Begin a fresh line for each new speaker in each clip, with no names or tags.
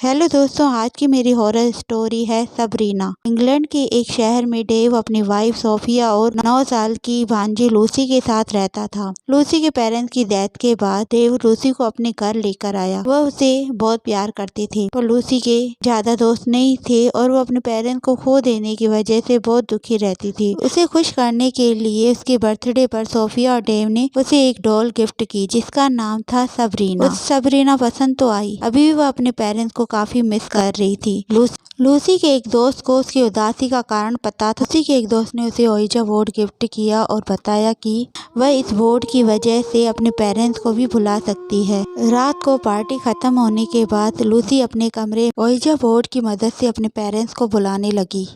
Hello दोस्तों, आज की मेरी हॉरर स्टोरी है सबरीना। इंग्लैंड के एक शहर में डेव अपनी वाइफ सोफिया और 9 साल की भांजी लूसी के साथ रहता था। लूसी के पेरेंट्स की डेथ के बाद डेव लूसी को अपने घर लेकर आया। वह उसे बहुत प्यार करती थी, पर लूसी के ज्यादा दोस्त नहीं थे और वो अपने पेरेंट्स को खो देने की वजह से बहुत दुखी रहती थी। उसे खुश करने के लिए उसके बर्थडे पर सोफिया और डेव ने उसे एक डॉल गिफ्ट की जिसका नाम था सबरीना। उस सबरीना पसंद तो आई, अभी भी वह अपने पेरेंट्स को काफी मिस कर रही थी। लूसी के एक दोस्त को उसकी उदासी का कारण पता था। लूसी के एक दोस्त ने उसे ओइजा बोर्ड गिफ्ट किया और बताया कि वह इस बोर्ड की वजह से अपने पेरेंट्स को भी भुला सकती है। रात को पार्टी खत्म होने के बाद लूसी अपने कमरे ओइजा बोर्ड की मदद से अपने पेरेंट्स को बुलाने लगी।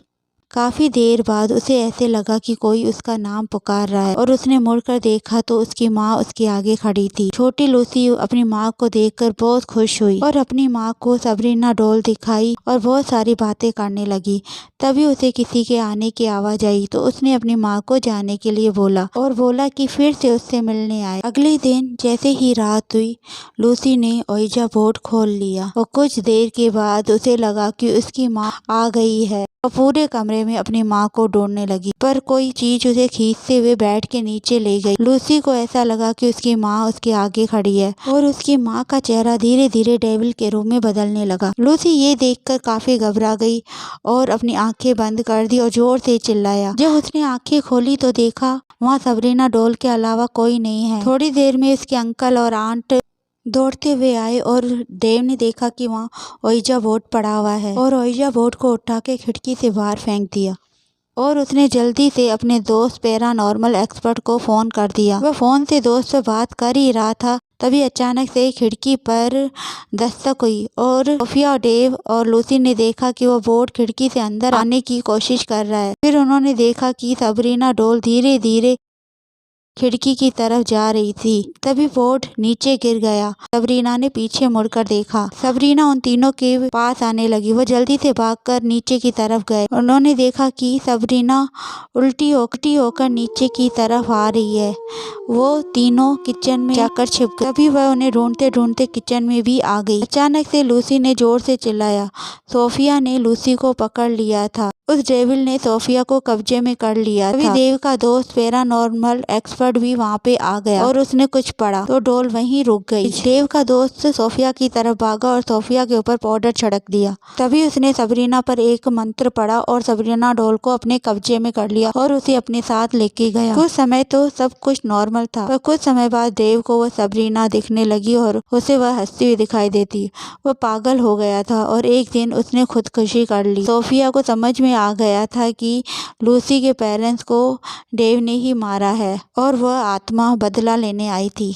काफी देर बाद उसे ऐसे लगा कि कोई उसका नाम पुकार रहा है और उसने मुड़कर देखा तो उसकी माँ उसके आगे खड़ी थी। छोटी लूसी अपनी माँ को देखकर बहुत खुश हुई और अपनी माँ को सबरीना डॉल दिखाई और बहुत सारी बातें करने लगी। तभी उसे किसी के आने की आवाज आई तो उसने अपनी माँ को जाने के लिए बोला और बोला कि फिर से उससे मिलने आए। अगले दिन जैसे ही रात हुई, लूसी ने ओइजा बोर्ड खोल लिया और कुछ देर के बाद उसे लगा कि उसकी माँ आ गई है। वो पूरे कमरे में अपनी माँ को ढूंढने लगी, पर कोई चीज उसे खींचते हुए बेड के नीचे ले गई। लूसी को ऐसा लगा कि उसकी माँ उसके आगे खड़ी है और उसकी माँ का चेहरा धीरे धीरे डेविल के रूप में बदलने लगा। लूसी ये देखकर काफी घबरा गई और अपनी आंखें बंद कर दी और जोर से चिल्लाया। जब उसने आंखें खोली तो देखा वहाँ सबरीना डॉल के अलावा कोई नहीं है। थोड़ी देर में उसके अंकल और आंट दौड़ते हुए आए और देव ने देखा कि वहाँ ओइजा बोर्ड पड़ा हुआ है और ओइजा बोर्ड को उठा के खिड़की से बाहर फेंक दिया और उसने जल्दी से अपने दोस्त पैरानॉर्मल एक्सपर्ट को फोन कर दिया। वह फोन से दोस्त से बात कर ही रहा था, तभी अचानक से खिड़की पर दस्तक हुई और सोफिया, डेव और लूसी ने देखा कि वो बोर्ड खिड़की से अंदर आने की कोशिश कर रहा है। फिर उन्होंने देखा कि सबरीना डॉल धीरे धीरे खिड़की की तरफ जा रही थी। तभी बोर्ड नीचे गिर गया। सबरीना ने पीछे मुड़कर देखा। सबरीना उन तीनों के पास आने लगी। वो जल्दी से भागकर नीचे की तरफ गए। उन्होंने देखा कि सबरीना उल्टी होकर नीचे की तरफ आ रही है। वो तीनों किचन में जाकर छिप गए। तभी वह उन्हें ढूंढते ढूंढते किचन में भी आ गई। अचानक से लूसी ने जोर से चिल्लाया। सोफिया ने लूसी को पकड़ लिया था। उस डेविल ने सोफिया को कब्जे में कर लिया था। देव का दोस्त पैरानॉर्मल एक्सपर्ट भी वहाँ पे आ गया और उसने कुछ पढ़ा तो डॉल वहीं रुक गई। देव का दोस्त सोफिया की तरफ भागा और सोफिया के ऊपर पाउडर छिड़क दिया। तभी उसने सबरीना पर एक मंत्र पढ़ा और सबरीना डॉल को अपने कब्जे में कर लिया और उसे अपने साथ लेके गया। कुछ समय तो सब कुछ नॉर्मल था, पर कुछ समय बाद देव को वह सबरीना दिखने लगी और उसे वह हंसती हुई दिखाई देती। वह पागल हो गया था और एक दिन उसने खुदकुशी कर ली। सोफिया को समझ में आ गया था कि लूसी के पेरेंट्स को डेव ने ही मारा है और वह आत्मा बदला लेने आई थी।